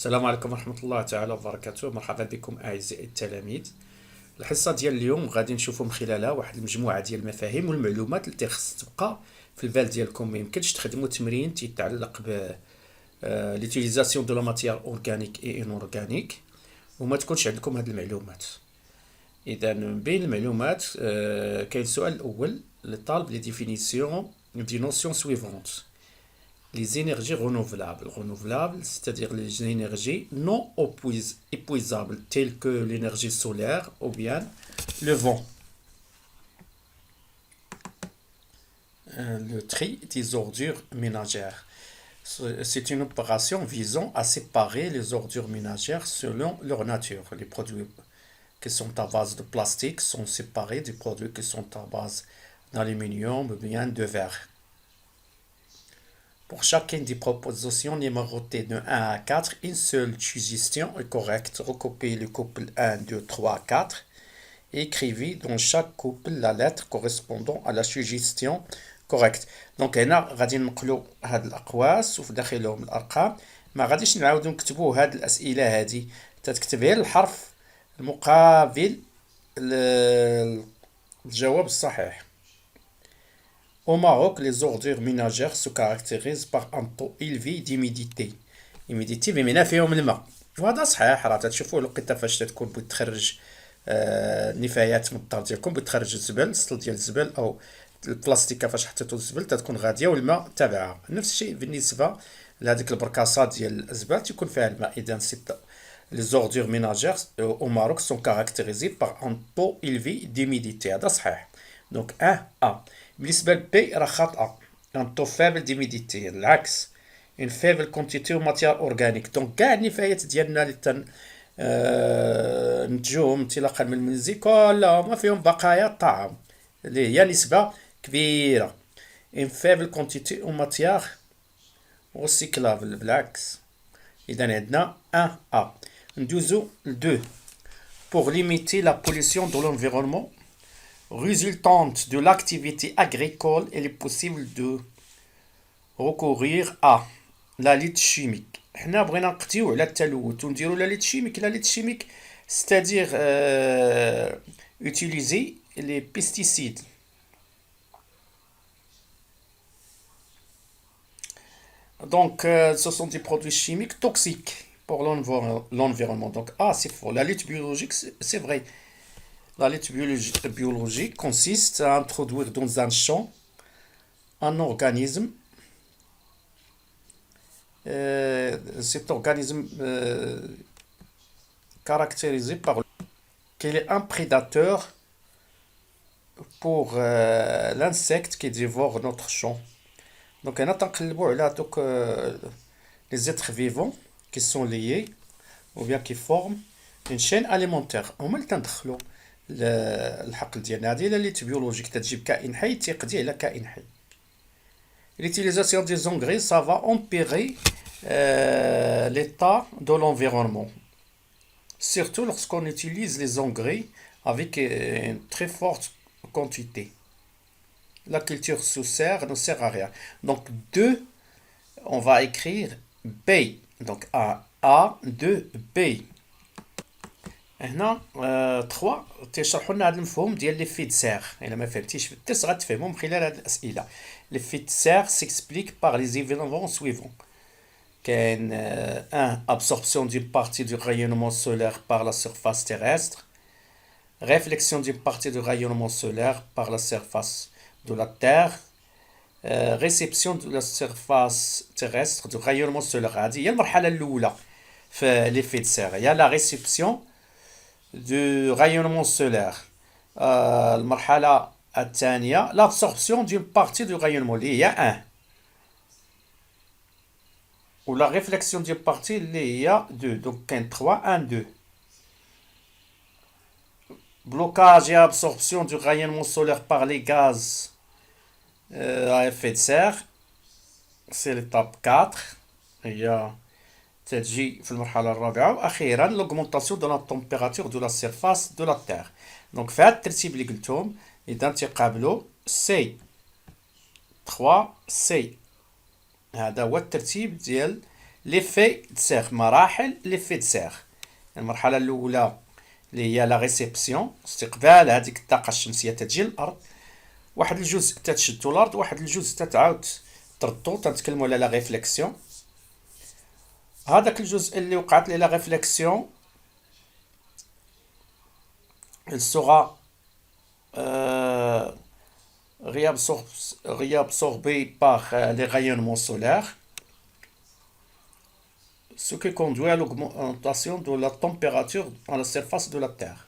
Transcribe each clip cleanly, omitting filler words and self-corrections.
السلام عليكم ورحمة الله تعالى وبركاته. مرحبا بكم أعزائي التلاميذ. الحصة ديال اليوم غادي نشوفوا من خلالها واحد المجموعة ديال المفاهيم والمعلومات اللي خص تبقى في البال ديالكم. ما يمكنش تخدموا تمرين تيتعلق ب ليوتيليزاسيون دو لا ماتيير اورغانيك اي انورغانيك وما تكونش عندكم هاد المعلومات. اذا من بين المعلومات كاين السؤال الاول للطالب لي ديفينيسيون دي نوسيون سويفونت. Les énergies renouvelables. Renouvelables, c'est-à-dire les énergies non épuisables, telles que l'énergie solaire ou bien le vent. Le tri des ordures ménagères. C'est une opération visant à séparer les ordures ménagères selon leur nature. Les produits qui sont à base de plastique sont séparés des produits qui sont à base d'aluminium ou bien de verre. Pour chacune des propositions numérotées de 1 à 4, une seule suggestion est correcte. Recopiez le couple 1, 2, 3, 4 et écrivez dans chaque couple la lettre correspondant à la suggestion correcte. Donc هنا غادي نقلوا هاد الأقواس وفي داخلهم الأرقام. ما غاديش نعاودو نكتبوا هاد الأسئلة هادي، تتكتب غير الحرف المقابل الجواب الصحيح. Au Maroc, les ordures ménagères se caractérisent par un taux élevé d'humidité. Humidité بما فيهم الماء. وهذا صحيح، راه تشوفوا الوقيته فاش تكون بغيت تخرج نفايات من الدار ديالكم، بغيت تخرج الزبل، السطل ديال الزبل او البلاستيكه فاش حطيتو الزبل تتكون غاديه والماء تابعها. نفس الشيء بالنسبه لهذيك البركاسات ديال الزبال تيكون فيها الماء. اذا les ordures ménagères au Maroc sont caractérisées par un taux élevé d'humidité. هذا صحيح. دونك A. بالنسبة ل B راه خاطئة. un taux faible d'humidité. العكس une faible quantité de matière organique. دونك كاع النفايات ديالنا اللي نتجوهم انطلاقا من المنزل كلهم فيهم بقايا الطعام اللي هي نسبة كبيرة. une faible quantité de matière recyclable. بالعكس. إذا عندنا 1A. ندوزو ل 2. pour limiter la pollution de l'environnement résultante de l'activité agricole, il est possible de recourir à la lutte chimique. حنا بغينا نقضيو على التلوث ونديرو لا ليت شيميك. لا ليت شيميك c'est-à-dire utiliser les pesticides. Donc ce sont des produits chimiques toxiques pour l'environnement. Donc c'est faux. La lutte biologique c'est vrai. La lutte biologique consiste à introduire dans un champ un organisme. Cet organisme caractérisé par qu'il est un prédateur pour l'insecte qui dévore notre champ. Donc on a les êtres vivants qui sont liés ou bien qui forment une chaîne alimentaire. هما اللي تندخلوا الحقل ديالنا. هذه لا ليت بيولوجيك تجيب كائن حي تيقضي على كائن حي. L'utilisation des engrais, ça va empirer l'état de l'environnement. Surtout lorsqu'on utilise les engrais avec une très forte quantité. La culture sous serre ne sert à rien. Donc 2, on va écrire B. Donc A, 2, B. هنا 3 تيشرحوا لنا هذا المفهوم ديال لي فيد سير. الا ما فهمتيش في الدرس غتفهموا من خلال هذه الاسئله. لي فيد سير s'explique par les événements suivants. كاين 1 absorption d'une partie du rayonnement solaire par la surface terrestre, réflexion d'une partie du rayonnement solaire par la surface de la Terre, réception de la surface terrestre du rayonnement solaire. هذه هي المرحله الاولى في لي فيد سير، هي la réception du rayonnement solaire. المرحلة الثانية l'absorption d'une partie du rayonnement اللي هي 1 و la réflexion d'une partie اللي هي 2. donc كاين 3 1 2. blocage et absorption du rayonnement solaire par les gaz à effet de serre, c'est l'étape 4. هي تجي في المرحلة الرابعة. وأخيرا l'augmentation de la température de la surface de la Terre. donc في هذا الترتيب اللي قلتهم إذا تيقابلوا سي 3 سي. هذا هو الترتيب ديال ليفي دو سير، مراحل ليفي دو سير. المرحلة الأولى اللي هي لا ريسبسيون، استقبال هذيك الطاقة الشمسية تجي للأرض، واحد الجزء تتشدو الأرض، واحد الجزء تتعاود تردو، تنتكلمو على لا ريفليكسيون. هذاك الجزء اللي وقعت ليه لا ريفليكسيون il sera réabsorbé par les rayonnements solaires, ce qui conduit à l'augmentation de la température à la surface de la Terre.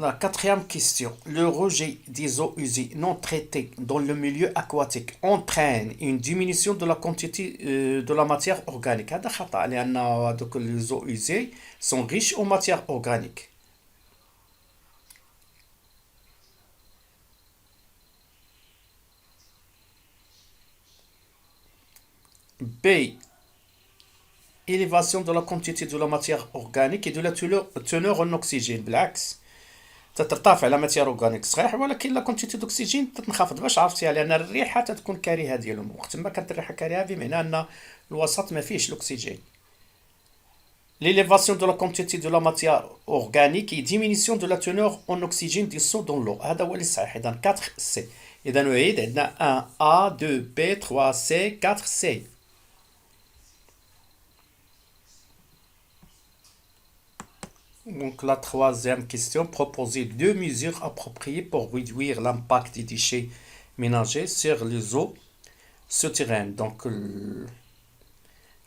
La quatrième question. Le rejet des eaux usées non traitées dans le milieu aquatique entraîne une diminution de la quantité de la matière organique. هذا خطأ لأن هذوك les eaux usées sont riches en matière organique. B. Élévation de la quantité de la matière organique et de la teneur en oxygène. بالعكس تترتفع لا ماتير اورغانيك صحيح، ولكن لا كونتيتي دوكسيجين تتنخفض. باش عرفتيها؟ لان الريحه تتكون كريهه ديالهم، وقت ما كانت الريحه كريهه بمعنى ان الوسط ما فيهش الاكسجين. l'élévation de la quantité de la matière organique et diminution de la teneur en oxygène dissous dans l'eau. هذا هو اللي صحيح. اذا 4 سي. اذا نعيد، عندنا 1 A 2 B 3 C 4 C. Donc la troisième question, proposer deux mesures appropriées pour réduire l'impact des déchets ménagers sur les eaux souterraines. Donc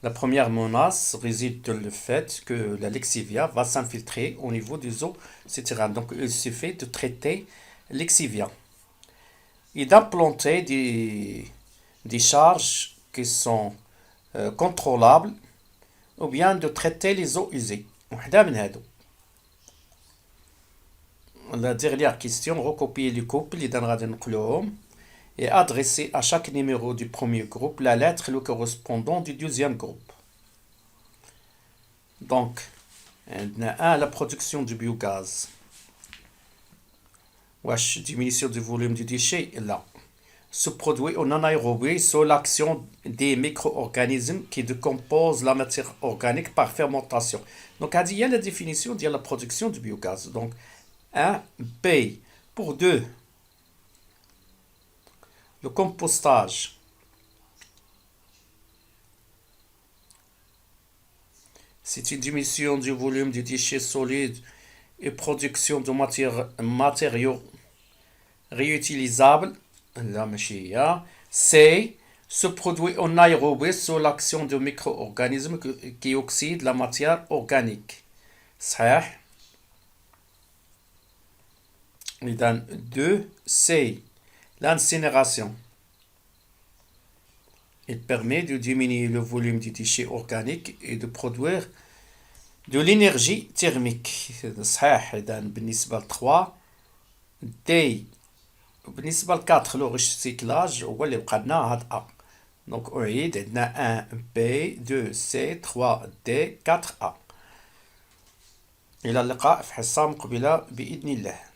la première menace réside dans le fait que la lexivia va s'infiltrer au niveau des eaux souterraines. Donc il suffit de traiter lexivia et d'implanter des charges qui sont contrôlables, ou bien de traiter les eaux usées. وحدة من هادو. La dernière question, recopier les couples et adresser à chaque numéro du premier groupe la lettre le correspondant du deuxième groupe. Donc, 1. La production du biogaz. Wesh, diminution du volume du déchet, là. Se produit en anaérobie sous l'action des micro-organismes qui décomposent la matière organique par fermentation. Donc, il y a la définition de la production du biogaz. Donc, 1. B. Pour 2. Le compostage. C'est une diminution du volume du déchet solide et production de matériaux réutilisables. La machine. C. Se produit en aérobie sous l'action de micro-organismes qui oxydent la matière organique. صحيح. إذن 2. C. L'incinération. Il permet de diminuer le volume des déchets organiques et de produire de l'énergie thermique. صحيح. إذن بالنسبة ل 3. D. بالنسبة ل 4 لو recyclage هو اللي بقى لنا هاد A. دونك أعيد، عندنا 1 B 2 C 3 D 4 A. إلى اللقاء في حصة مقبلة بإذن الله.